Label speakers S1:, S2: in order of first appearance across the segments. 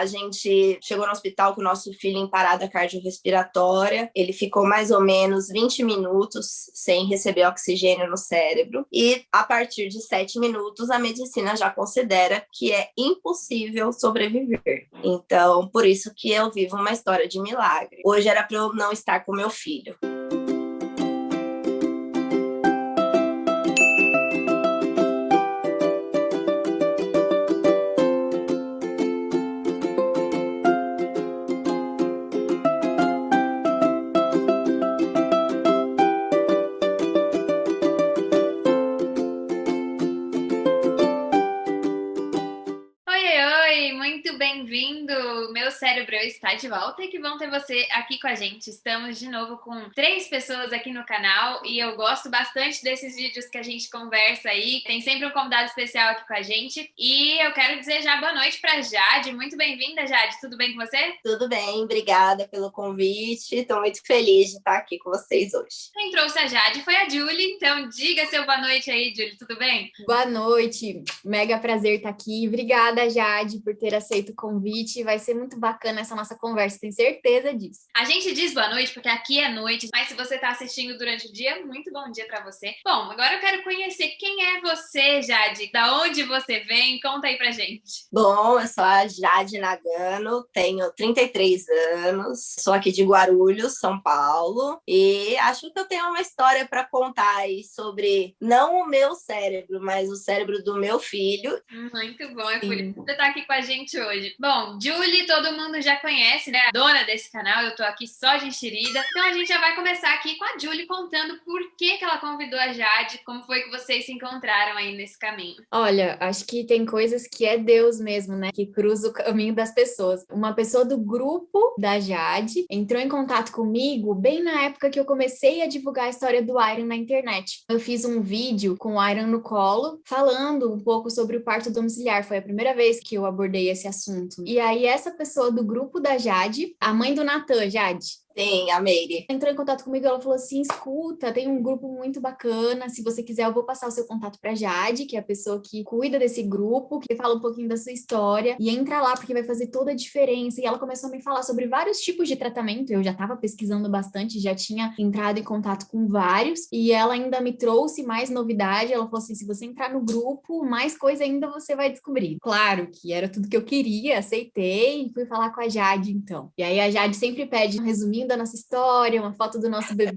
S1: A gente chegou no hospital com o nosso filho em parada cardiorrespiratória. Ele ficou mais ou menos 20 minutos sem receber oxigênio no cérebro. E a partir de 7 minutos, a medicina já considera que é impossível sobreviver. Então, por isso que eu vivo uma história de milagre. Hoje era para eu não estar com meu filho.
S2: Bem-vindo! Meu cérebro está de volta e que bom ter você aqui com a gente. Estamos de novo com 3 pessoas aqui no canal e eu gosto bastante desses vídeos que a gente conversa aí. Tem sempre um convidado especial aqui com a gente e eu quero dizer já boa noite para Jade. Muito bem-vinda, Jade. Tudo bem com você?
S1: Tudo bem, obrigada pelo convite. Estou muito feliz de estar aqui com vocês hoje.
S2: Quem trouxe a Jade foi a Julie, então diga seu boa noite aí, Julie. Tudo bem?
S3: Boa noite, mega prazer estar aqui. Obrigada, Jade, por ter aceito o convite. Vai ser muito bacana essa nossa conversa, tenho certeza disso.
S2: A gente diz boa noite porque aqui é noite, mas se você está assistindo durante o dia, muito bom dia para você. Bom, agora eu quero conhecer quem é você, Jade, da onde você vem, conta aí pra gente.
S1: Bom, eu sou a Jade Nagano, tenho 33 anos, sou aqui de Guarulhos, São Paulo, e acho que eu tenho uma história para contar aí sobre, não o meu cérebro, mas o cérebro do meu filho.
S2: Muito bom, é por isso que você tá aqui com a gente hoje. Bom, Julie, todo mundo já conhece, né? A dona desse canal, eu tô aqui só de enxerida. Então a gente já vai começar aqui com a Julie contando por que ela convidou a Jade, como foi que vocês se encontraram aí nesse caminho.
S3: Olha, acho que tem coisas que é Deus mesmo, né? Que cruza o caminho das pessoas. Uma pessoa do grupo da Jade entrou em contato comigo bem na época que eu comecei a divulgar a história do Iron na internet. Eu fiz um vídeo com o Iron no colo, falando um pouco sobre o parto domiciliar. Foi a primeira vez que eu abordei esse assunto. E aí, essa pessoa do grupo da Jade, a mãe do Natan, Jade,
S1: Sim, a Meire.
S3: entrou em contato comigo, ela falou assim, escuta, tem um grupo muito bacana, se você quiser eu vou passar o seu contato pra Jade, que é a pessoa que cuida desse grupo, que fala um pouquinho da sua história, e entra lá porque vai fazer toda a diferença. E ela começou a me falar sobre vários tipos de tratamento, eu já estava pesquisando bastante, já tinha entrado em contato com vários, e ela ainda me trouxe mais novidade, ela falou assim, se você entrar no grupo, mais coisa ainda você vai descobrir. Claro que era tudo que eu queria, aceitei, e fui falar com a Jade, então. E aí a Jade sempre pede um resuminho da nossa história, uma foto do nosso bebê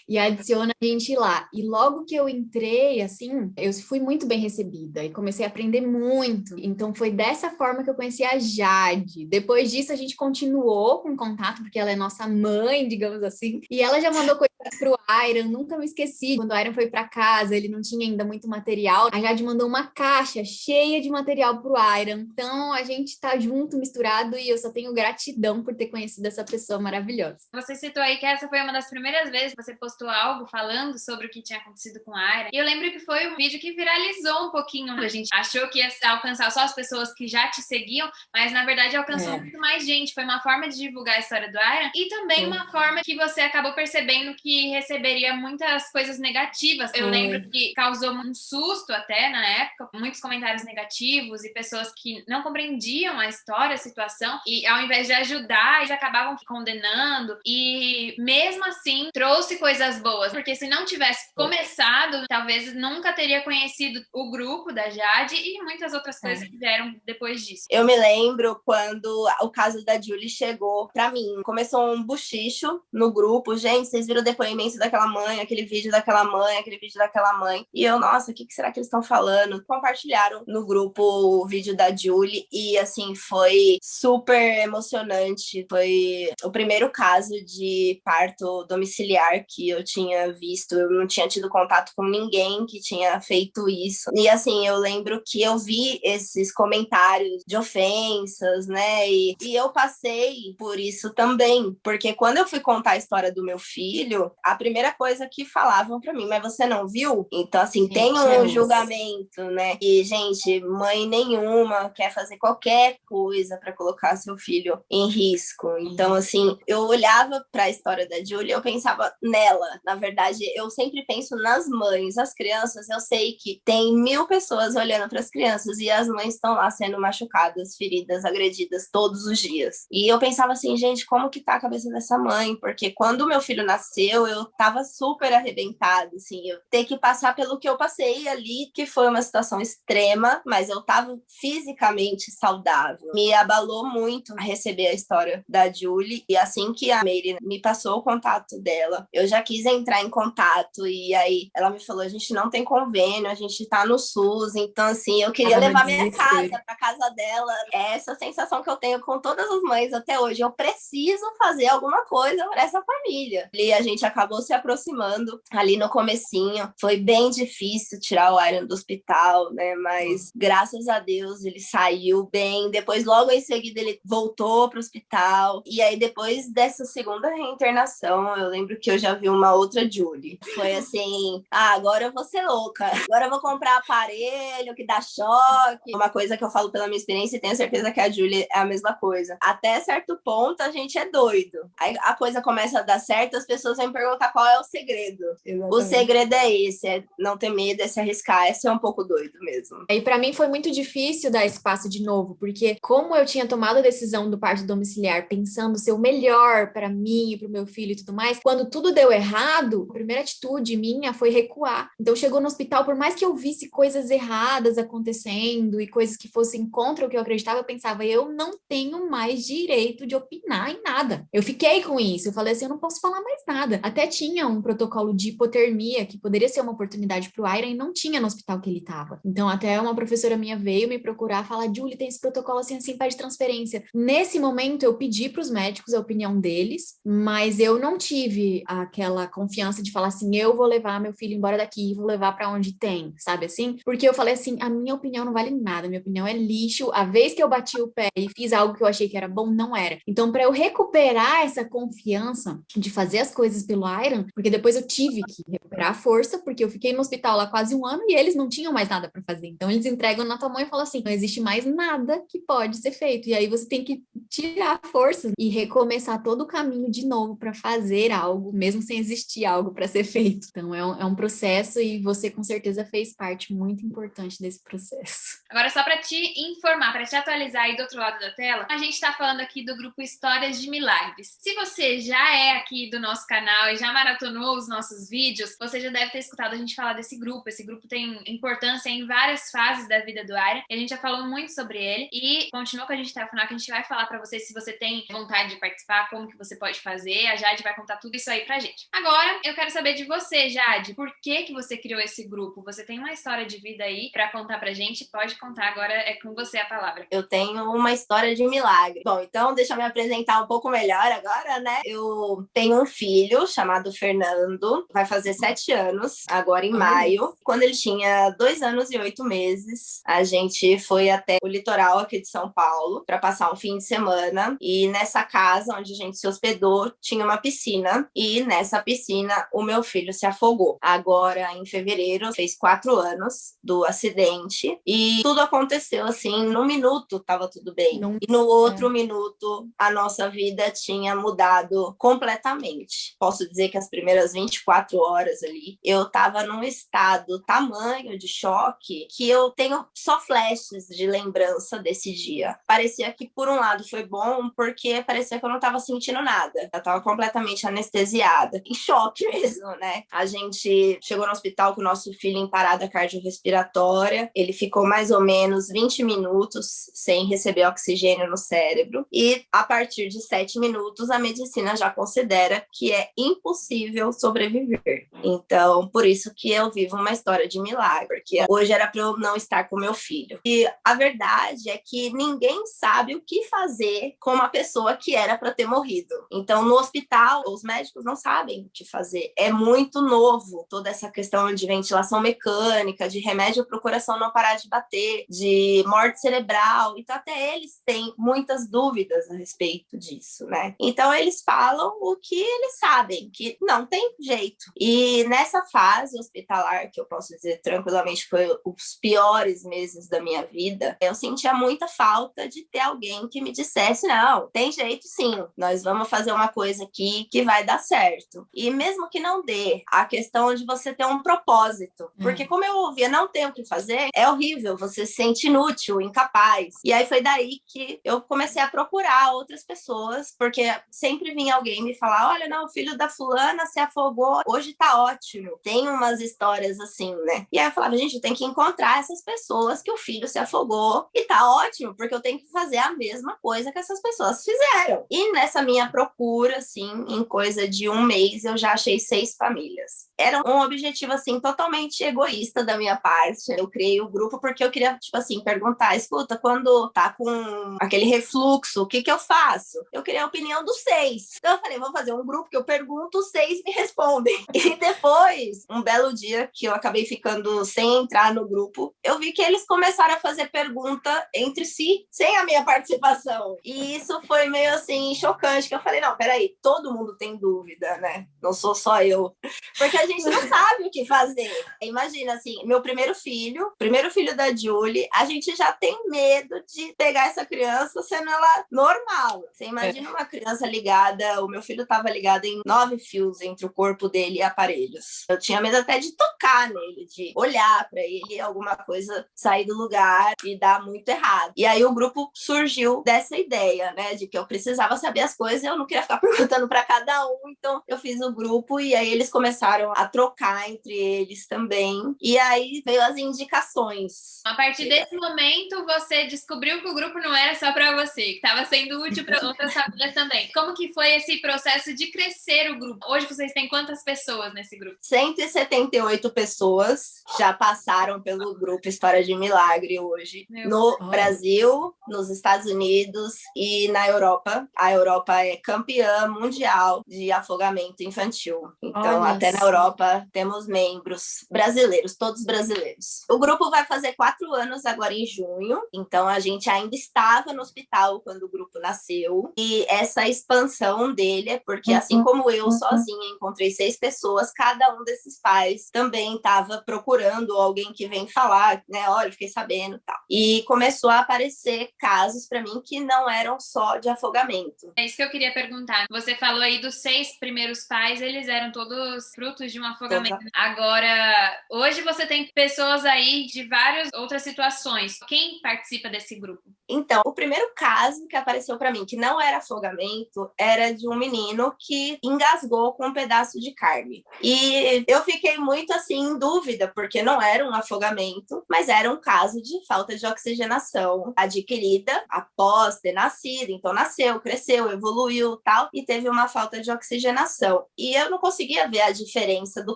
S3: e adiciona a gente lá. E logo que eu entrei, assim, eu fui muito bem recebida e comecei a aprender muito. Então foi dessa forma que eu conheci a Jade. Depois disso a gente continuou com contato, porque ela é nossa mãe, digamos assim, e ela já mandou coisas pro Iron, nunca me esqueci. Quando o Iron foi para casa, ele não tinha ainda muito material, a Jade mandou uma caixa cheia de material pro Iron. Então a gente tá junto, misturado, e eu só tenho gratidão por ter conhecido essa pessoa maravilhosa.
S2: Você citou aí que essa foi uma das primeiras vezes que você postou algo falando sobre o que tinha acontecido com a Aira. E eu lembro que foi um vídeo que viralizou um pouquinho. A gente achou que ia alcançar só as pessoas que já te seguiam, mas na verdade alcançou muito mais gente. Foi uma forma de divulgar a história do Aira e também uma forma que você acabou percebendo que receberia muitas coisas negativas. Eu lembro que causou um susto até na época, muitos comentários negativos e pessoas que não compreendiam a história, a situação, e ao invés de ajudar, eles acabavam condenando. E mesmo assim trouxe coisas boas, porque se não tivesse começado, talvez nunca teria conhecido o grupo da Jade e muitas outras coisas que vieram depois disso.
S1: Eu me lembro quando o caso da Julie chegou pra mim. Começou um buchicho no grupo. Gente, vocês viram o depoimento daquela mãe, aquele vídeo daquela mãe, aquele vídeo daquela mãe. E eu, nossa, o que será que eles estão falando? Compartilharam no grupo o vídeo da Julie e, assim, foi super emocionante. Foi o primeiro caso de parto domiciliar que eu tinha visto. Eu não tinha tido contato com ninguém que tinha feito isso. E, assim, eu lembro que eu vi esses comentários de ofensas, né? E eu passei por isso também. Porque quando eu fui contar a história do meu filho, a primeira coisa que falavam pra mim, mas você não viu? Então, assim, tem um julgamento, né? E, gente, mãe nenhuma quer fazer qualquer coisa pra colocar seu filho em risco. Então, assim, assim, eu olhava para a história da Julie, eu pensava nela. Na verdade, eu sempre penso nas mães. As crianças, eu sei que tem 1000 pessoas olhando para as crianças e as mães estão lá sendo machucadas, feridas, agredidas todos os dias. E eu pensava assim, gente, como que tá a cabeça dessa mãe? Porque quando meu filho nasceu, eu tava super arrebentada, assim, eu ter que passar pelo que eu passei ali, que foi uma situação extrema, mas eu tava fisicamente saudável. Me abalou muito receber a história da Julie, e assim que a Meire me passou o contato dela, eu já quis entrar em contato, e aí ela me falou, a gente não tem convênio, a gente tá no SUS, então assim, eu queria levar minha casa pra casa dela. É essa sensação que eu tenho com todas as mães até hoje, eu preciso fazer alguma coisa para essa família. E a gente acabou se aproximando ali no comecinho, foi bem difícil tirar o Iron do hospital, né, mas graças a Deus ele saiu bem, depois logo em seguida ele voltou pro hospital, e aí depois dessa segunda reinternação, eu lembro que eu já vi uma outra Julie, foi assim, agora eu vou ser louca, agora eu vou comprar aparelho que dá choque, uma coisa que eu falo pela minha experiência e tenho certeza que a Julie é a mesma coisa, até certo ponto a gente é doido, aí a coisa começa a dar certo, as pessoas vão me perguntar qual é o segredo. Exatamente. O segredo é esse, é não ter medo, é se arriscar, é ser um pouco doido mesmo.
S3: E para mim foi muito difícil dar esse passo de novo, porque como eu tinha tomado a decisão do parto domiciliar pensando ser o melhor para mim e para o meu filho e tudo mais, quando tudo deu errado, a primeira atitude minha foi recuar. Então chegou no hospital, por mais que eu visse coisas erradas acontecendo e coisas que fossem contra o que eu acreditava, eu pensava, eu não tenho mais direito de opinar em nada. Eu fiquei com isso, eu falei assim, eu não posso falar mais nada. Até tinha um protocolo de hipotermia, que poderia ser uma oportunidade para o Iron, e não tinha no hospital que ele estava. Então até uma professora minha veio me procurar, falar, Julie, tem esse protocolo assim, pede transferência. Nesse momento eu pedi para os médicos a opinião deles, mas eu não tive aquela confiança de falar assim, eu vou levar meu filho embora daqui, vou levar para onde tem, sabe assim? Porque eu falei assim, a minha opinião não vale nada, minha opinião é lixo, a vez que eu bati o pé e fiz algo que eu achei que era bom, não era. Então, para eu recuperar essa confiança de fazer as coisas pelo Iron, porque depois eu tive que recuperar a força, porque eu fiquei no hospital lá quase um ano e eles não tinham mais nada para fazer. Então, eles entregam na tua mão e falam assim, não existe mais nada que pode ser feito. E aí você tem que tirar força e recomeçar todo o caminho de novo para fazer algo, mesmo sem existir algo para ser feito. Então, é um processo e você com certeza fez parte muito importante desse processo.
S2: Agora, só para te informar, para te atualizar aí do outro lado da tela, a gente está falando aqui do grupo Histórias de Milagres. Se você já é aqui do nosso canal e já maratonou os nossos vídeos, você já deve ter escutado a gente falar desse grupo. Esse grupo tem importância em várias fases da vida do Iron. A gente já falou muito sobre ele e continua com a gente até o final, que a gente vai falar para você se você tem vontade de participar, como que você pode fazer. A Jade vai contar tudo isso aí pra gente. Agora, eu quero saber de você, Jade. Por que você criou esse grupo? Você tem uma história de vida aí para contar pra gente? Pode contar, agora é com você a palavra.
S1: Eu tenho uma história de milagre. Bom, então deixa eu me apresentar um pouco melhor agora, né? Eu tenho um filho chamado Fernando, vai fazer 7 anos, agora em maio. Quando ele tinha 2 anos e 8 meses, a gente foi até o litoral aqui de São Paulo para passar um fim de semana. E nessa casa onde a gente se hospedou, tinha uma piscina. E nessa piscina, o meu filho se afogou. Agora, em fevereiro, fez 4 anos do acidente. E tudo aconteceu assim, num minuto tava tudo bem. E no outro minuto, a nossa vida tinha mudado completamente. Posso dizer que as primeiras 24 horas ali, eu tava num estado tamanho de choque que eu tenho só flashes de lembrança desse dia. Parecia que, por um lado, foi bom, porque parecia que eu não tava sentindo nada. Eu tava completamente anestesiada, em choque mesmo, né? A gente chegou no hospital com o nosso filho em parada cardiorrespiratória. Ele ficou mais ou menos 20 minutos sem receber oxigênio no cérebro. E a partir de 7 minutos, a medicina já considera que é impossível sobreviver. Então, por isso que eu vivo uma história de milagre, porque hoje era para eu não estar com meu filho. E a verdade é que ninguém sabe o que fazer com uma pessoa que era para ter morrido. Então, no hospital, os médicos não sabem o que fazer. É muito novo toda essa questão de ventilação mecânica, de remédio para o coração não parar de bater, de morte cerebral. Então, até eles têm muitas dúvidas a respeito disso, né? Então, eles falam o que eles sabem, que não tem jeito. E nessa fase hospitalar, que eu posso dizer tranquilamente foi os piores meses da minha vida, eu sentia muita falta de ter alguém que me dissesse, não, tem jeito sim, sim, nós vamos fazer uma coisa aqui que vai dar certo. E mesmo que não dê, a questão de você ter um propósito. Porque como eu ouvia não tem o que fazer, é horrível, você se sente inútil, incapaz. E aí foi daí que eu comecei a procurar outras pessoas, porque sempre vinha alguém me falar, olha, não, o filho da fulana se afogou, hoje tá ótimo. Tem umas histórias assim, né? E aí eu falava, gente, eu tenho que encontrar essas pessoas que o filho se afogou e tá ótimo, porque eu tenho que fazer a mesma coisa que essas pessoas fizeram. E nessa minha procura, assim, em coisa de um mês, eu já achei 6 famílias. Era um objetivo, assim, totalmente egoísta da minha parte. Eu criei o grupo porque eu queria, tipo assim, perguntar, escuta, quando tá com aquele refluxo, o que que eu faço? Eu queria a opinião dos 6. Então eu falei, vou fazer um grupo que eu pergunto, os 6 me respondem. E depois, um belo dia que eu acabei ficando sem entrar no grupo, eu vi que eles começaram a fazer pergunta entre si, sem a minha participação. E isso foi meio assim, chocante, que eu falei, não, peraí, todo mundo tem dúvida, né? Não sou só eu. Porque a gente não sabe o que fazer. Imagina, assim, meu primeiro filho da Julie, a gente já tem medo de pegar essa criança sendo ela normal. Você imagina uma criança ligada, o meu filho estava ligado em 9 fios entre o corpo dele e aparelhos. Eu tinha medo até de tocar nele, de olhar para ele, alguma coisa sair do lugar e dar muito errado. E aí o grupo surgiu dessa ideia, né, de que eu precisava saber as coisas e eu não queria ficar perguntando para cada um, então eu fiz o grupo e aí eles começaram a trocar entre eles também. E aí veio as indicações.
S2: A partir desse momento, você descobriu que o grupo não era só para você, que estava sendo útil para outras famílias também. Como que foi esse processo de crescer o grupo? Hoje vocês têm quantas pessoas nesse grupo?
S1: 178 pessoas já passaram pelo grupo História de Milagre hoje. No Brasil, nos Estados Unidos e na Europa. A Europa é campeã mundial de afogamento infantil. Então, até na Europa, temos membros brasileiros, todos brasileiros. O grupo vai fazer 4 anos agora em junho. Então, a gente ainda estava no hospital quando o grupo nasceu. E essa expansão dele é porque, assim como eu sozinha encontrei 6 pessoas, cada um desses pais também estava procurando alguém que vem falar, né? Olha, fiquei sabendo e tal. E começou a aparecer casos para mim que não eram só de afogamento.
S2: É isso que eu queria perguntar. Você falou aí dos 6 primeiros pais, eles eram todos frutos de um afogamento. Agora, hoje você tem pessoas aí de várias outras situações. Quem participa desse grupo?
S1: Então, o primeiro caso que apareceu para mim, que não era afogamento, era de um menino que engasgou com um pedaço de carne. E eu fiquei muito assim em dúvida, porque não era um afogamento, mas era um caso de falta de oxigenação adquirida após ter nascido. Então, nasceu, cresceu, evoluiu, tal, e teve uma falta de oxigenação. E eu não conseguia ver a diferença do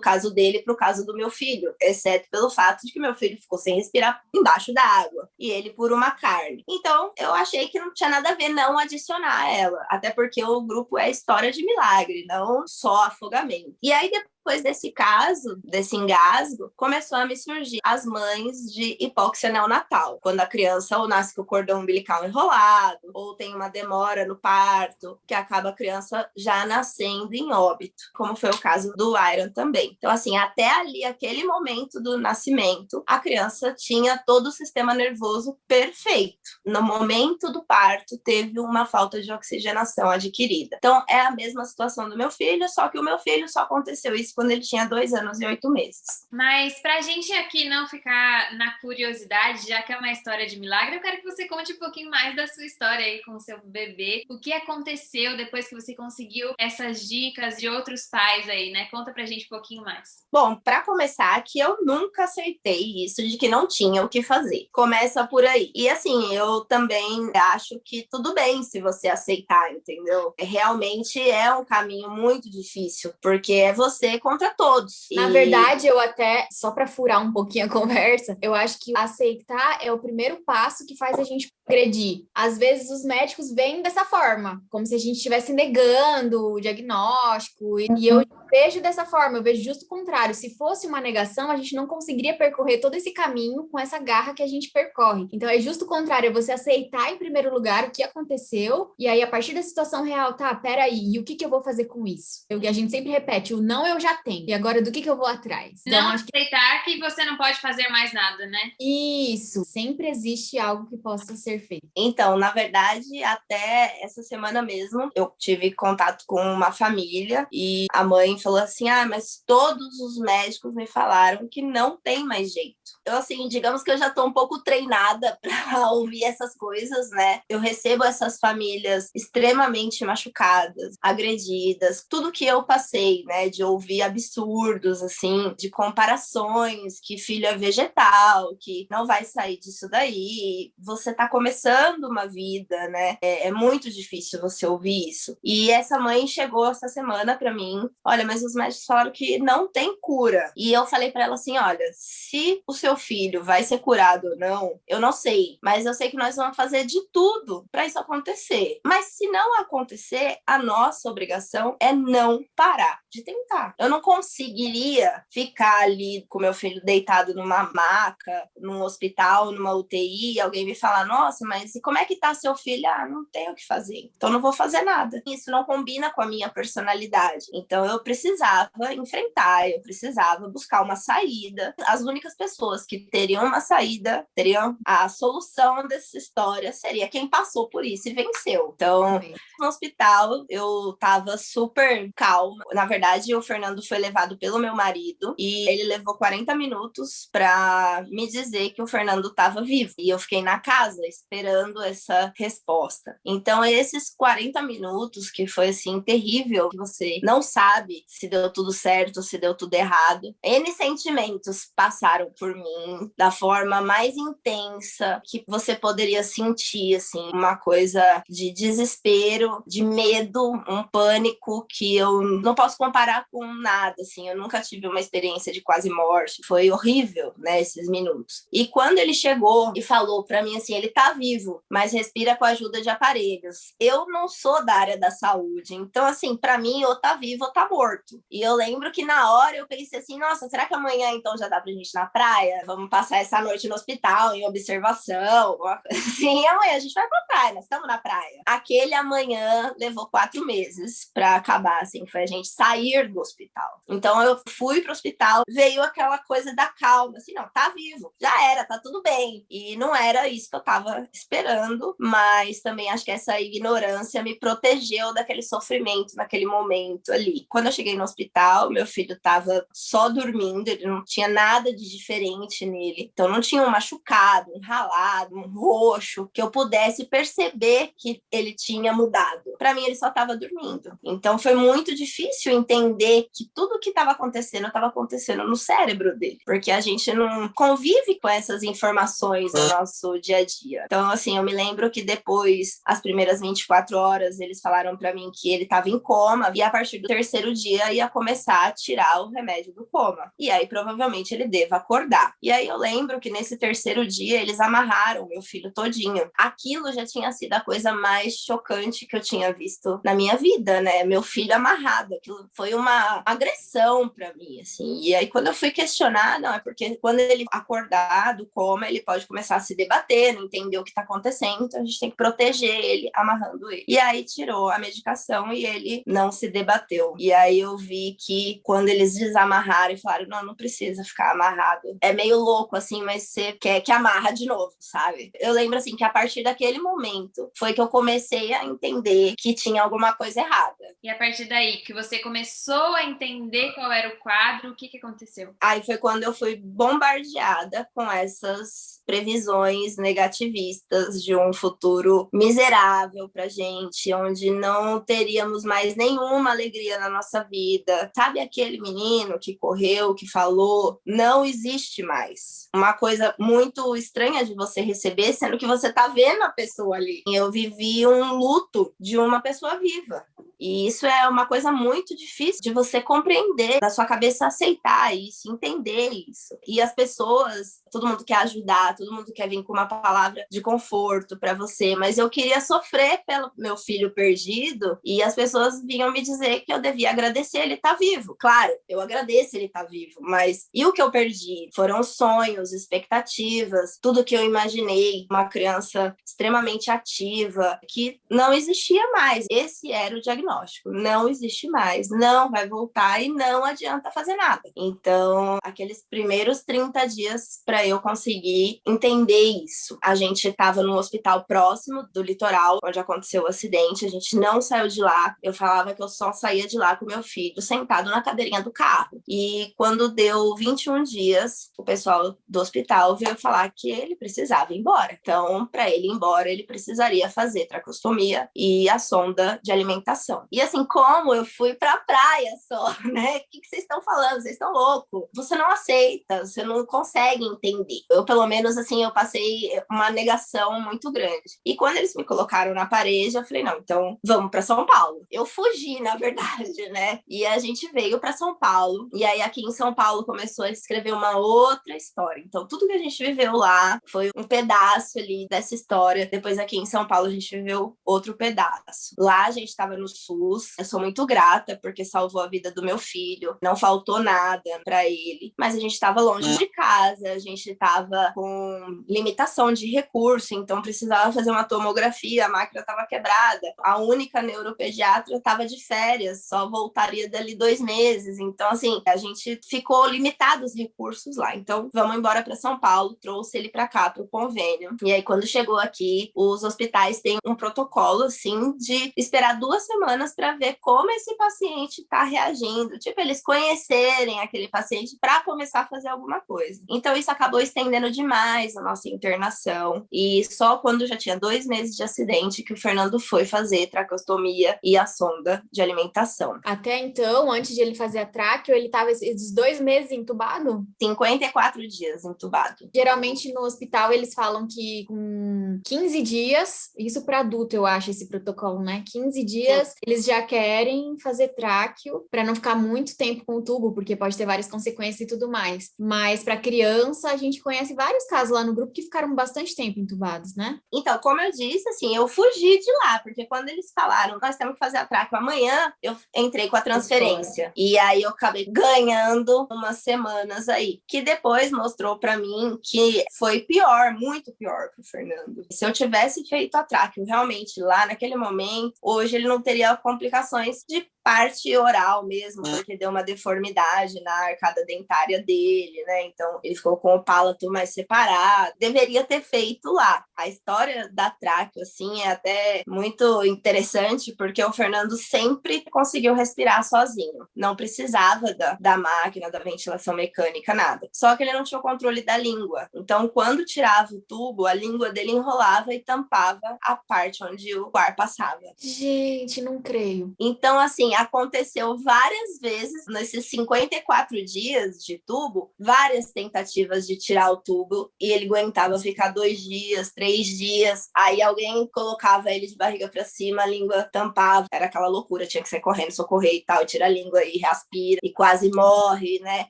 S1: caso dele para o caso do meu filho, exceto pelo fato de que meu filho ficou sem respirar embaixo da água e ele por uma carne. Então, eu achei que não tinha nada a ver não adicionar ela, até porque o grupo é História de Milagre, não só afogamento. E aí, depois desse caso, desse engasgo, começou a me surgir as mães de hipóxia neonatal, quando a criança ou nasce com o cordão umbilical enrolado, ou tem uma demora no parto, que acaba a criança já nascendo em óbito, como foi o caso do Iron também. Então, assim, até ali, aquele momento do nascimento, a criança tinha todo o sistema nervoso perfeito. No momento do parto, teve uma falta de oxigenação adquirida. Então, é a mesma situação do meu filho, só que o meu filho só aconteceu isso quando ele tinha 2 anos e 8 meses.
S2: Mas pra gente aqui não ficar na curiosidade, já que é uma história de milagre, eu quero que você conte um pouquinho mais da sua história aí com o seu bebê. O que aconteceu depois que você conseguiu essas dicas de outros pais aí, né? Conta pra gente um pouquinho mais.
S1: Bom, para começar, que eu nunca aceitei isso de que não tinha o que fazer. Começa por aí. E assim, eu também acho que tudo bem se você aceitar, entendeu? Realmente é um caminho muito difícil, porque é você contra todos.
S3: Na verdade, eu até, só para furar um pouquinho a conversa, eu acho que aceitar é o primeiro passo que faz a gente progredir. Às vezes os médicos vêm dessa forma, como se a gente estivesse negando o diagnóstico, e eu vejo dessa forma, eu vejo justo o contrário. Se fosse uma negação, a gente não conseguiria percorrer todo esse caminho com essa garra que a gente percorre. Então, é justo o contrário, é você aceitar em primeiro lugar o que aconteceu, e aí, a partir da situação real, tá, peraí, e o que eu vou fazer com isso? A gente sempre repete, o não eu já tenho, e agora do que eu vou atrás?
S2: Então, não aceitar que você não pode fazer mais nada, né?
S3: Isso, sempre existe algo que possa ser feito.
S1: Então, na verdade, até essa semana mesmo, eu tive contato com uma família e a mãe falou assim, mas todos os médicos me falaram que não tem mais jeito. Eu, assim, digamos que eu já tô um pouco treinada para ouvir essas coisas, né? Eu recebo essas famílias extremamente machucadas, agredidas, tudo que eu passei, né? De ouvir absurdos, assim, de comparações, que filho é vegetal, que não vai sair disso daí. Você tá começando uma vida, né? É muito difícil você ouvir isso. E essa mãe chegou essa semana para mim, olha, mas os médicos falaram que não tem cura. E eu falei para ela assim, olha, se o seu filho vai ser curado ou não, eu não sei, mas eu sei que nós vamos fazer de tudo para isso acontecer. Mas se não acontecer, a nossa obrigação é não parar de tentar. Eu não conseguiria ficar ali com meu filho deitado numa maca, num hospital, numa UTI, e alguém me falar, nossa, mas e como é que tá seu filho? Não tenho o que fazer, então não vou fazer nada. Isso não combina com a minha personalidade. Então eu precisava enfrentar, eu precisava buscar uma saída. As únicas pessoas que teriam uma saída, teriam a solução dessa história, seria quem passou por isso e venceu. Então, no hospital, eu tava super calma. Na verdade, o Fernando foi levado pelo meu marido e ele levou 40 minutos para me dizer que o Fernando estava vivo. E eu fiquei na casa esperando essa resposta. Então, esses 40 minutos, que foi assim terrível, que você não sabe se deu tudo certo, se deu tudo errado. N sentimentos passaram por mim da forma mais intensa que você poderia sentir, assim, uma coisa de desespero, de medo, um pânico que eu não posso comparar com nada, assim, eu nunca tive uma experiência de quase morte, foi horrível, né, esses minutos. E quando ele chegou e falou pra mim assim, ele tá vivo, mas respira com a ajuda de aparelhos. Eu não sou da área da saúde, então assim, pra mim, ou tá vivo ou tá morto. E eu lembro que na hora eu pensei assim, nossa, será que amanhã então já dá pra gente ir na praia? Vamos passar essa noite no hospital, em observação, assim, amanhã a gente vai pra praia, nós estamos na praia. Aquele amanhã levou 4 meses pra acabar, assim, foi a gente sair do hospital. Então eu fui pro hospital, veio aquela coisa da calma, assim, não, tá vivo, já era, tá tudo bem. E não era isso que eu tava esperando, mas também acho que essa ignorância me protegeu daquele sofrimento naquele momento ali. Quando eu cheguei no hospital, meu filho tava só dormindo, ele não tinha nada de diferente nele. Então não tinha um machucado, um ralado, um roxo, que eu pudesse perceber que ele tinha mudado. Para mim, ele só estava dormindo. Então foi muito difícil entender que tudo que estava acontecendo no cérebro dele, porque a gente não convive com essas informações no nosso dia a dia. Então, assim, eu me lembro que depois, as primeiras 24 horas, eles falaram para mim que ele estava em coma e a partir do 3º dia ia começar a tirar o remédio do coma. E aí, provavelmente, ele deva acordar. E aí, eu lembro que nesse 3º dia, eles amarraram meu filho todinho. Aquilo já tinha sido a coisa mais chocante que eu tinha visto na minha vida, né? Meu filho amarrado. Aquilo foi uma agressão para mim, assim. E aí, quando eu fui questionar, não, é porque quando ele acordar do coma, ele pode começar a se debater, não entender o que tá acontecendo, então a gente tem que proteger ele, amarrando ele. E aí, tirou a medicação e ele não se debateu. E aí, eu vi que quando eles desamarraram e falaram, não precisa ficar amarrado. É meio louco, assim, mas você quer que amarra de novo, sabe? Eu lembro, assim, que a partir daquele momento foi que eu comecei a entender que tinha alguma coisa errada.
S2: E a partir daí, que você começou a entender qual era o quadro, o que aconteceu?
S1: Aí foi quando eu fui bombardeada com essas previsões negativistas de um futuro miserável pra gente, onde não teríamos mais nenhuma alegria na nossa vida. Sabe aquele menino que correu, que falou, não existe mais. Uma coisa muito estranha de você receber, sendo que você tá vendo a pessoa ali. Eu vivi um luto de uma pessoa viva. E isso é uma coisa muito difícil de você compreender, da sua cabeça aceitar isso, entender isso. E as pessoas, todo mundo quer ajudar, todo mundo quer vir com uma palavra de conforto para você, mas eu queria sofrer pelo meu filho perdido e as pessoas vinham me dizer que eu devia agradecer ele estar vivo. Claro, eu agradeço ele estar vivo, mas e o que eu perdi? Foram sonhos, expectativas, tudo que eu imaginei, uma criança extremamente ativa, que não existia mais. Esse era o diagnóstico, não existe mais, não vai voltar e não adianta fazer nada. Então, aqueles primeiros 30 dias para eu conseguir entender isso. A gente estava num hospital próximo do litoral, onde aconteceu o acidente, a gente não saiu de lá. Eu falava que eu só saía de lá com meu filho sentado na cadeirinha do carro. E quando deu 21 dias, o pessoal do hospital veio falar que ele precisava ir embora. Então, para ele ir embora, ele precisaria fazer tracostomia e a sonda de alimentação. E assim, como eu fui pra praia só, né? O que vocês estão falando? Vocês estão loucos. Você não aceita, você não consegue entender. Eu, pelo menos, assim, eu passei uma negação muito grande. E quando eles me colocaram na parede, eu falei, não, então vamos pra São Paulo. Eu fugi, na verdade, né? E a gente veio pra São Paulo. E aí, aqui em São Paulo, começou a escrever uma outra história. Então, tudo que a gente viveu lá foi um pedaço ali dessa história. Depois, aqui em São Paulo, a gente viveu outro pedaço. Lá, a gente estava no SUS. Eu sou muito grata, porque salvou a vida do meu filho. Não faltou nada para ele. Mas a gente estava longe de casa, a gente estava com limitação de recurso, então precisava fazer uma tomografia, a máquina estava quebrada. A única neuropediatra estava de férias, só voltaria dali 2 meses. Então, assim, a gente ficou limitado os recursos lá. Então, vamos embora para São Paulo, trouxe ele para cá, para o convênio. E aí, quando chegou aqui, os hospitais têm um protocolo, assim, de esperar 2 semanas para ver como esse paciente está reagindo. Tipo, eles conhecerem aquele paciente para começar a fazer alguma coisa. Então, isso acabou estendendo demais a nossa internação. E só quando já tinha 2 meses de acidente que o Fernando foi fazer tracostomia e a sonda de alimentação.
S3: Até então, antes de ele fazer a tráqueo, ele estava esses 2 meses entubado?
S1: 54 dias entubado.
S3: Geralmente no hospital eles falam que com 15 dias, isso para adulto eu acho esse protocolo, né? 15 dias, eles já querem fazer tráqueo para não ficar muito tempo com o tubo, porque pode ter várias consequências e tudo mais. Mas para criança, a gente conhece vários casos lá no grupo que ficaram bastante tempo entubados, né?
S1: Então, como eu disse, assim, eu fugi de lá, porque quando eles falaram, nós temos que fazer a tráqueo amanhã, eu entrei com a transferência. E aí eu acabei ganhando umas semanas aí, que depois mostrou para mim que foi pior, muito pior pro Fernando. Se eu tivesse feito a tráqueo realmente lá naquele momento, hoje ele não teria complicações de parte oral mesmo, porque deu uma deformidade na arcada dentária dele, né? Então, ele ficou com o palato mais separado. Deveria ter feito lá. A história da tráqueo, assim, é até muito interessante, porque o Fernando sempre conseguiu respirar sozinho. Não precisava da máquina, da ventilação mecânica, nada. Só que ele não tinha o controle da língua. Então, quando tirava o tubo, a língua dele enrolava e tampava a parte onde o ar passava.
S3: Gente, não creio.
S1: Então, assim, aconteceu várias vezes nesses 54 dias de tubo, várias tentativas de tirar o tubo e ele aguentava ficar 2 dias, 3 dias. Aí alguém colocava ele de barriga para cima, a língua tampava. Era aquela loucura, tinha que sair correndo, socorrer e tal, tira a língua e reaspira e quase morre, né?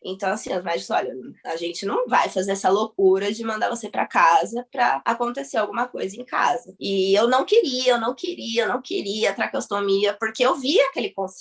S1: Então, assim, os médicos, olha, a gente não vai fazer essa loucura de mandar você para casa para acontecer alguma coisa em casa. E eu não queria traqueostomia, porque eu via que ele conseguia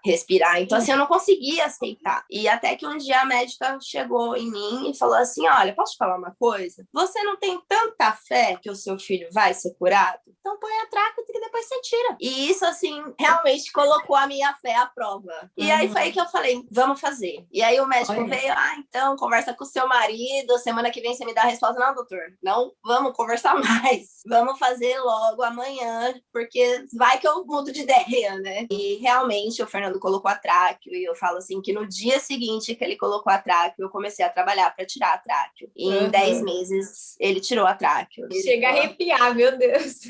S1: respirar. Então, assim, eu não conseguia aceitar. E até que um dia a médica chegou em mim e falou assim, olha, posso te falar uma coisa? Você não tem tanta fé que o seu filho vai ser curado? Então põe a tráqueo que depois você tira. E isso, assim, realmente colocou a minha fé à prova. E aí foi aí que eu falei, vamos fazer. E aí o médico veio, então, conversa com o seu marido, semana que vem você me dá a resposta. Não, doutor, não vamos conversar mais. Vamos fazer logo amanhã, porque vai que eu mudo de ideia, né? E realmente o Fernando colocou a tráqueo, e eu falo assim que no dia seguinte que ele colocou a tráqueo, eu comecei a trabalhar para tirar a tráqueo. E em 10 meses ele tirou a tráqueo.
S3: Chega a arrepiar, meu Deus.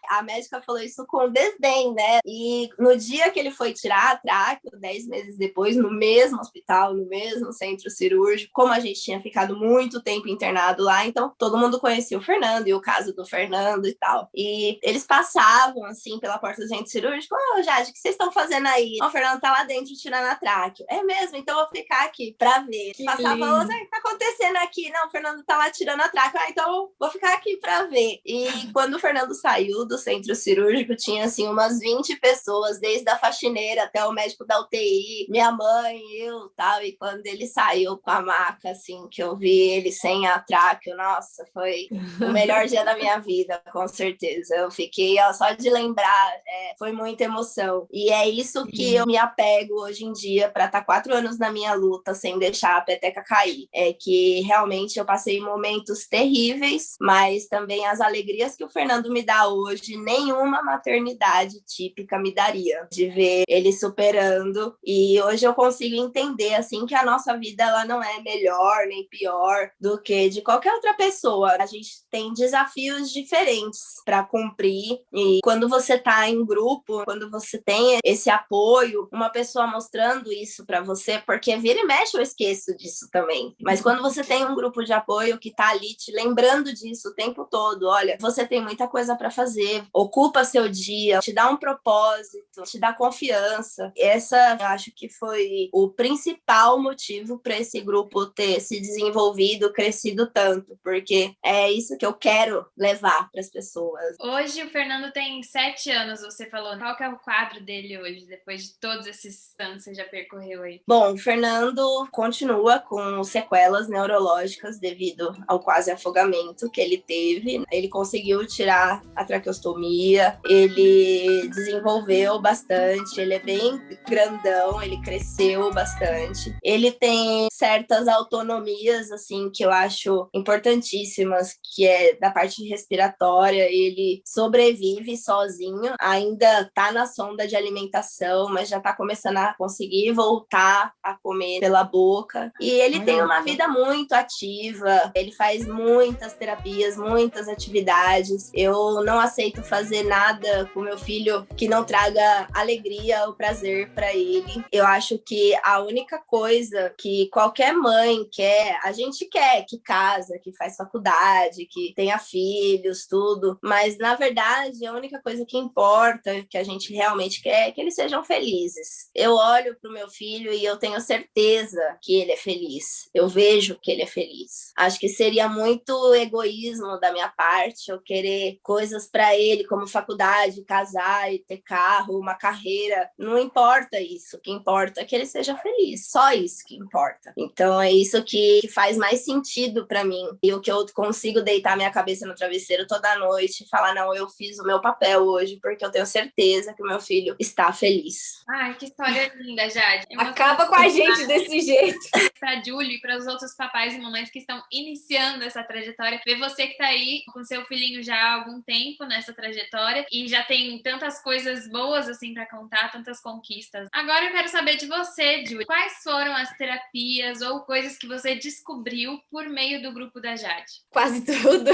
S1: A médica falou isso com desdém, né? E no dia que ele foi tirar a tráqueo, 10 meses depois, no mesmo hospital, no mesmo centro cirúrgico, como a gente tinha ficado muito tempo internado lá, então todo mundo conhecia o Fernando e o caso do Fernando e tal. E eles passavam, assim, pela porta do centro cirúrgico: ô, Jade, o que vocês estão fazendo aí? O Fernando tá lá dentro tirando a tráqueo. É mesmo? Então eu vou ficar aqui pra ver. Passava outra, o que tá acontecendo aqui? Não, o Fernando tá lá tirando a tráqueo. Então eu vou ficar aqui pra ver. E quando o Fernando saiu do centro cirúrgico, tinha, assim, umas 20 pessoas, desde a faxineira até o médico da UTI, minha mãe, eu, tal. E quando ele saiu com a maca, assim, que eu vi ele sem a tráqueo, nossa, foi o melhor dia da minha vida, com certeza. Eu fiquei, ó, só de lembrar, foi muita emoção. E é isso que eu me apego hoje em dia, para estar 4 anos na minha luta, sem deixar a peteca cair. É que realmente eu passei momentos terríveis, mas também as alegrias que o Fernando me dá hoje, nenhuma maternidade típica me daria, de ver ele superando. E hoje eu consigo entender, assim, que a nossa vida, ela não é melhor nem pior do que de qualquer outra pessoa. A gente tem desafios diferentes para cumprir, e quando você tá em grupo, quando você tem esse apoio, uma pessoa mostrando isso para você, porque vira e mexe eu esqueço disso também, mas quando você tem um grupo de apoio que tá ali te lembrando disso o tempo todo: olha, você tem muita coisa para fazer, ocupa seu dia, te dá um propósito, te dá confiança. Essa, eu acho que foi o principal motivo para esse grupo ter se desenvolvido, crescido tanto, porque é isso que eu quero levar para as pessoas.
S2: Hoje o Fernando tem 7 anos, você falou. Qual que é o quadro dele hoje, depois de todos esses anos que você já percorreu aí?
S1: Bom, o Fernando continua com sequelas neurológicas devido ao quase afogamento que ele teve. Ele conseguiu tirar a traqueostomia, ele desenvolveu bastante, ele é bem grandão, ele cresceu bastante. Ele tem certas autonomias, assim, que eu acho importantíssimas, que é da parte respiratória. Ele sobrevive sozinho, ainda tá na sonda de alimentação, mas já tá começando a conseguir voltar a comer pela boca. E ele tem uma vida muito ativa, ele faz muitas terapias, muitas atividades. Eu não aceito fazer nada com meu filho que não traga alegria ou prazer para ele. Eu acho que a única coisa que qualquer mãe quer, a gente quer que casa, que faz faculdade, que tenha filhos, tudo, mas na verdade a única coisa que importa, que a gente realmente quer, é que eles sejam felizes. Eu olho pro meu filho e eu tenho certeza que ele é feliz. Eu vejo que ele é feliz. Acho que seria muito egoísmo da minha parte eu querer coisas para ele, como faculdade, casar e ter carro, uma carreira. Não importa isso. O que importa é que ele seja feliz. Só isso que importa. Então é isso que faz mais sentido para mim. E o que eu consigo deitar minha cabeça no travesseiro toda noite e falar: não, eu fiz o meu papel hoje, porque eu tenho certeza que o meu filho está feliz.
S2: Ai, que história linda, Jade.
S3: Acaba com a gente desse jeito.
S2: Para Júlio e para os outros papais e mamães que estão iniciando essa trajetória, ver você que tá aí com seu filhinho já há algum tempo nessa trajetória e já tem tantas coisas boas assim para contar, tantas conquistas. Agora eu quero saber de você, Júlio, quais foram as terapias ou coisas que você descobriu por meio do grupo da Jade?
S3: Quase tudo.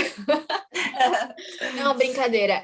S3: Não, brincadeira.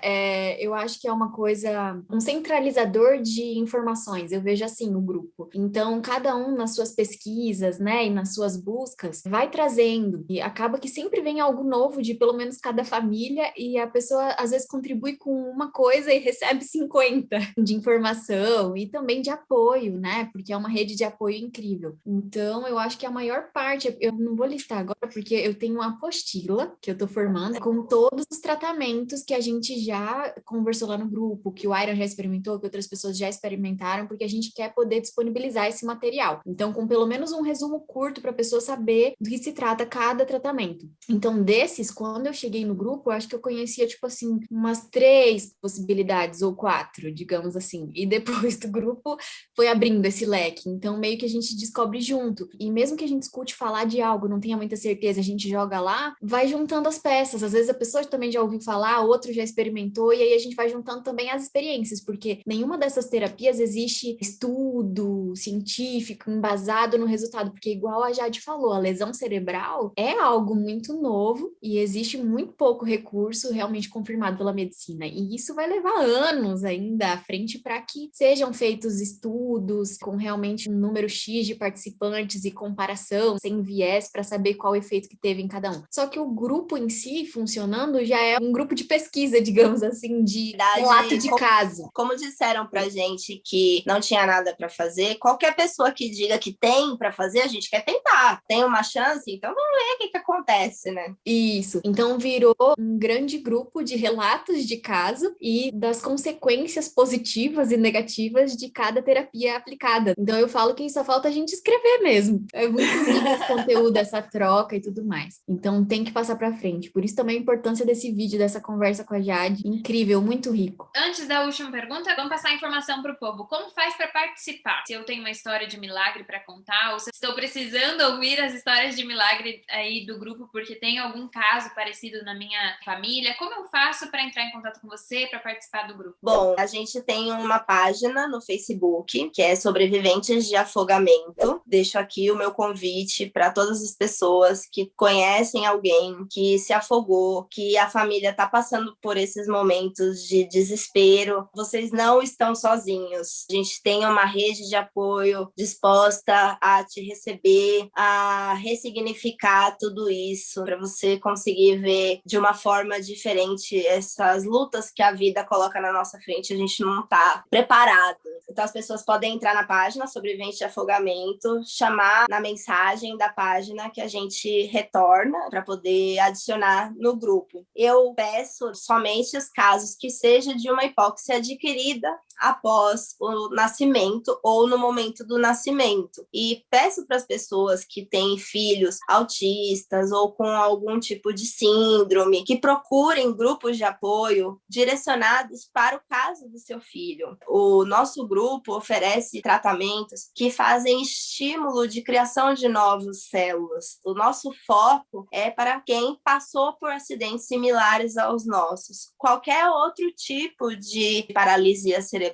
S3: Eu acho que é uma coisa, um centralizador de informações. Eu vejo assim o grupo. Então, cada um nas suas pesquisas, né, e nas suas buscas, vai trazendo. E acaba que sempre vem algo novo de pelo menos cada família, e a pessoa às vezes contribui com uma coisa e recebe 50 de informação e também de apoio, né? Porque é uma rede de apoio incrível. Então, eu acho que a maior parte, eu não vou listar agora, porque eu tenho uma apostila que eu tô formando com todos os tratamentos que a gente já conversou lá no grupo, que o Iron já experimentou, que outras pessoas já experimentaram, porque a gente quer poder disponibilizar esse material. Então, com pelo menos um resumo curto para a pessoa saber do que se trata cada tratamento. Então, desses, quando eu cheguei no grupo, eu acho que eu conhecia, tipo assim, umas 3 possibilidades ou 4, digamos assim. E depois do grupo foi abrindo esse leque. Então, meio que a gente descobre junto. E mesmo que a gente escute falar de algo, não tenha muita certeza, a gente joga lá, vai juntando as peças. Às vezes a pessoa também já ouviu falar, outro já experimentou, e aí a gente vai juntando também as experiências, porque nenhuma dessas terapias existe estudo científico embasado no resultado, porque igual a Jade falou, a lesão cerebral é algo muito novo e existe muito pouco recurso realmente confirmado pela medicina. E isso vai levar anos ainda à frente para que sejam feitos estudos com realmente um número X de participantes e comparação, sem viés, para saber qual o efeito que teve em cada um. Só que o grupo em si, funcionando, já é um grupo de pesquisa, digamos assim, de relato de caso.
S1: Como disseram pra gente que não tinha nada para fazer, qualquer pessoa que diga que tem para fazer, a gente quer tentar. Tem uma chance, então vamos ver o que acontece, né?
S3: Isso. Então virou um grande grupo de relatos de caso e das consequências positivas e negativas de cada terapia aplicada. Então eu falo que só falta a gente escrever mesmo. É muito rico esse conteúdo, essa troca e tudo mais. Então tem que passar para frente. Por isso também a importância desse vídeo, dessa conversa com a Jade. Incrível, muito rico.
S2: Antes da última pergunta, vamos passar a informação para o povo. Como faz para participar? Se eu tenho uma história de milagre para contar, ou se estou precisando ouvir as histórias de milagre aí do grupo, porque tem algum caso parecido na minha família, como eu faço para entrar em contato com você, para participar do grupo?
S1: Bom, a gente tem uma página no Facebook, que é Sobreviventes de Afogamento. Deixo aqui o meu convite para todas as pessoas que conhecem alguém que se afogou, que a família está passando por esses momentos de desespero. Vocês não estão sozinhos. A gente tem uma rede de apoio disposta a te receber, a ressignificar tudo isso, para você conseguir ver de uma forma diferente essas lutas que a vida coloca na nossa frente. A gente não está preparado. Então as pessoas podem entrar na página Sobrevivente de Afogamento, chamar na mensagem da página que a gente retorna para poder adicionar no grupo. Eu peço somente os casos que seja de uma hipóxia adquirida após o nascimento ou no momento do nascimento. E peço para as pessoas que têm filhos autistas ou com algum tipo de síndrome que procurem grupos de apoio direcionados para o caso do seu filho. O nosso grupo oferece tratamentos que fazem estímulo de criação de novas células. O nosso foco é para quem passou por acidentes similares aos nossos. Qualquer outro tipo de paralisia cerebral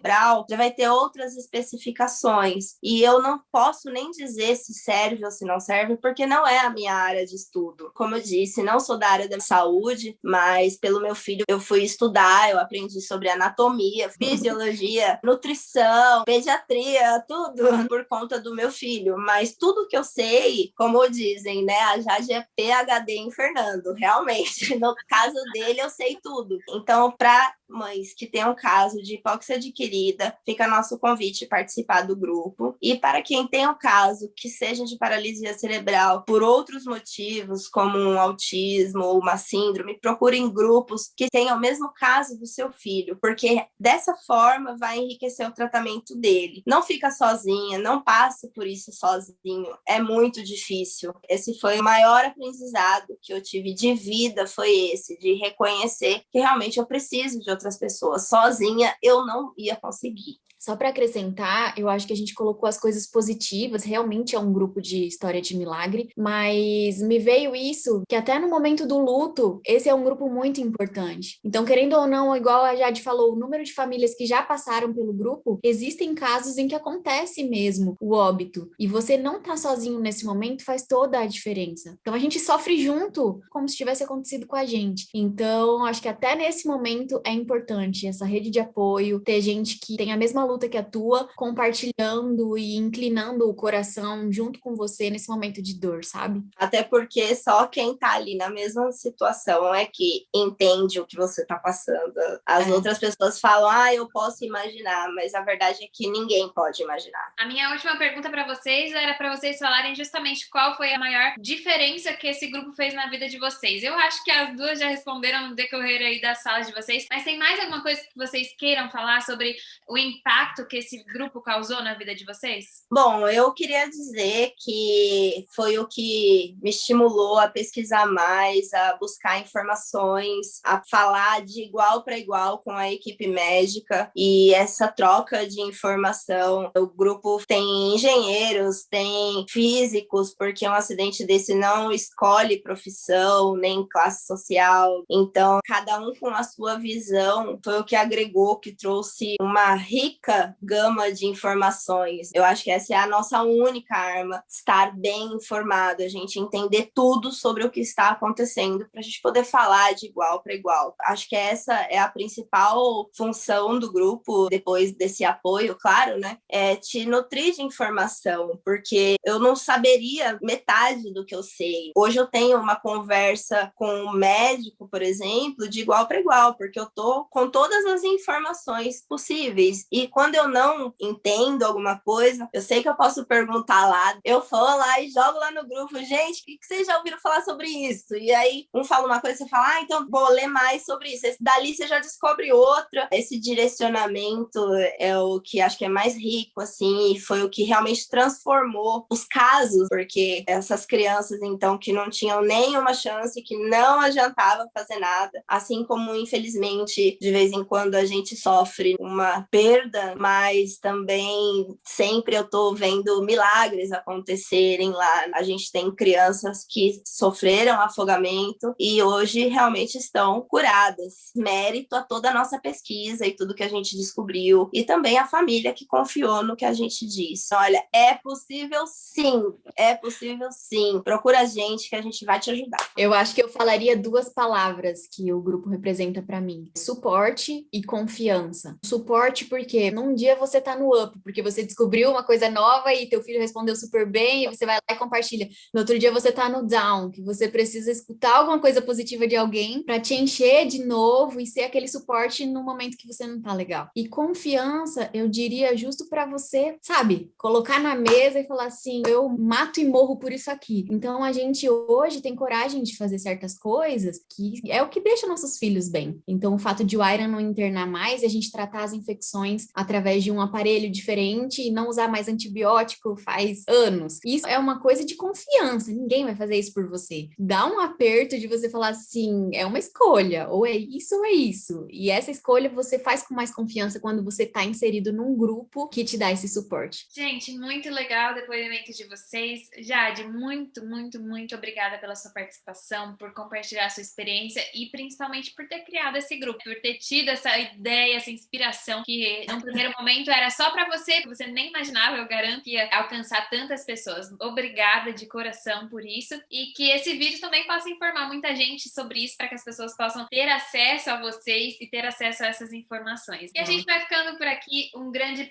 S1: já vai ter outras especificações. E eu não posso nem dizer se serve ou se não serve, porque não é a minha área de estudo. Como eu disse, não sou da área da saúde, mas pelo meu filho eu fui estudar, eu aprendi sobre anatomia, fisiologia, nutrição, pediatria, tudo por conta do meu filho. Mas tudo que eu sei, como dizem, né, a Jade é PhD em Fernando, realmente. No caso dele, eu sei tudo. Então, para mães que tenham caso de hipóxia adquirida, fica nosso convite participar do grupo. E para quem tem um caso que seja de paralisia cerebral por outros motivos, como um autismo ou uma síndrome, procurem grupos que tenham o mesmo caso do seu filho, porque dessa forma vai enriquecer o tratamento dele. Não fica sozinha, não passe por isso sozinho, é muito difícil. Esse foi o maior aprendizado que eu tive de vida, foi esse, de reconhecer que realmente eu preciso de outras pessoas. Sozinha eu não ia conseguir.
S3: Só para acrescentar, eu acho que a gente colocou as coisas positivas, realmente é um grupo de história de milagre, mas me veio isso, que até no momento do luto, esse é um grupo muito importante. Então, querendo ou não, igual a Jade falou, o número de famílias que já passaram pelo grupo, existem casos em que acontece mesmo o óbito, e você não tá sozinho nesse momento faz toda a diferença. Então, a gente sofre junto, como se tivesse acontecido com a gente. Então, acho que até nesse momento é importante essa rede de apoio, ter gente que tem a mesma luta que a tua, compartilhando e inclinando o coração junto com você nesse momento de dor, sabe?
S1: Até porque só quem tá ali na mesma situação é que entende o que você tá passando. As outras pessoas falam, eu posso imaginar, mas a verdade é que ninguém pode imaginar.
S2: A minha última pergunta para vocês era para vocês falarem justamente qual foi a maior diferença que esse grupo fez na vida de vocês. Eu acho que as duas já responderam no decorrer aí das salas de vocês, mas tem mais alguma coisa que vocês queiram falar sobre o impacto que esse grupo causou na vida de vocês?
S1: Bom, eu queria dizer que foi o que me estimulou a pesquisar mais, a buscar informações, a falar de igual para igual com a equipe médica, e essa troca de informação. O grupo tem engenheiros, tem físicos, porque um acidente desse não escolhe profissão, nem classe social. Então, cada um com a sua visão foi o que agregou, que trouxe uma rica gama de informações. Eu acho que essa é a nossa única arma, estar bem informado, a gente entender tudo sobre o que está acontecendo para a gente poder falar de igual para igual. Acho que essa é a principal função do grupo, depois desse apoio, claro, né? É te nutrir de informação, porque eu não saberia metade do que eu sei. Hoje eu tenho uma conversa com um médico, por exemplo, de igual para igual, porque eu tô com todas as informações possíveis. E quando eu não entendo alguma coisa, eu sei que eu posso perguntar lá, eu vou lá e jogo lá no grupo, gente, o que vocês já ouviram falar sobre isso? E aí um fala uma coisa, você fala, então vou ler mais sobre isso. Dali você já descobre outra. Esse direcionamento é o que acho que é mais rico, assim, e foi o que realmente transformou os casos, porque essas crianças, então, que não tinham nenhuma chance, que não adiantava fazer nada, assim como, infelizmente, de vez em quando a gente sofre uma perda, mas também sempre eu tô vendo milagres acontecerem lá. A gente tem crianças que sofreram afogamento e hoje realmente estão curadas. Mérito a toda a nossa pesquisa e tudo que a gente descobriu, e também a família que confiou no que a gente disse. Olha, é possível sim, é possível sim. Procura a gente que a gente vai te ajudar.
S3: Eu acho que eu falaria duas palavras que o grupo representa para mim: suporte e confiança. Suporte porque num dia você tá no up, porque você descobriu uma coisa nova e teu filho respondeu super bem, e você vai lá e compartilha. No outro dia você tá no down, que você precisa escutar alguma coisa positiva de alguém para te encher de novo e ser aquele suporte no momento que você não tá legal. E confiança, eu diria, justo para você, sabe, colocar na mesa e falar assim, eu mato e morro por isso aqui. Então a gente hoje tem coragem de fazer certas coisas que é o que deixa nossos filhos bem. Então o fato de o Iron não internar mais e a gente tratar as infecções através de um aparelho diferente e não usar mais antibiótico faz anos. Isso é uma coisa de confiança, ninguém vai fazer isso por você. Dá um aperto de você falar assim, é uma escolha, ou é isso ou é isso. E essa escolha você faz com mais confiança quando você está inserido num grupo que te dá esse suporte.
S2: Gente, muito legal o depoimento de vocês. Jade, muito, muito, muito obrigada pela sua participação, por compartilhar a sua experiência e principalmente por ter criado esse grupo, por ter tido essa ideia, essa inspiração que no primeiro momento era só para você, que você nem imaginava, eu garanto que ia alcançar tantas pessoas. Obrigada de coração por isso, e que esse vídeo também possa informar muita gente sobre isso, para que as pessoas possam ter acesso a vocês e ter acesso a essas informações. E a gente vai ficando por aqui. Um grande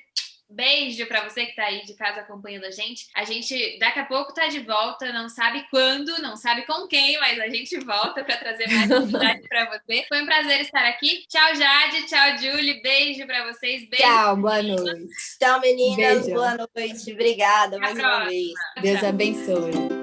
S2: beijo pra você que tá aí de casa acompanhando a gente. A gente daqui a pouco tá de volta, não sabe quando, não sabe com quem, mas a gente volta pra trazer mais novidades pra você. Foi um prazer estar aqui. Tchau, Jade. Tchau, Julie. Beijo pra vocês. Beijo.
S3: Tchau, boa noite.
S1: Tchau, meninas.
S3: Beijo.
S1: Boa noite. Obrigada mais uma vez.
S3: Deus abençoe.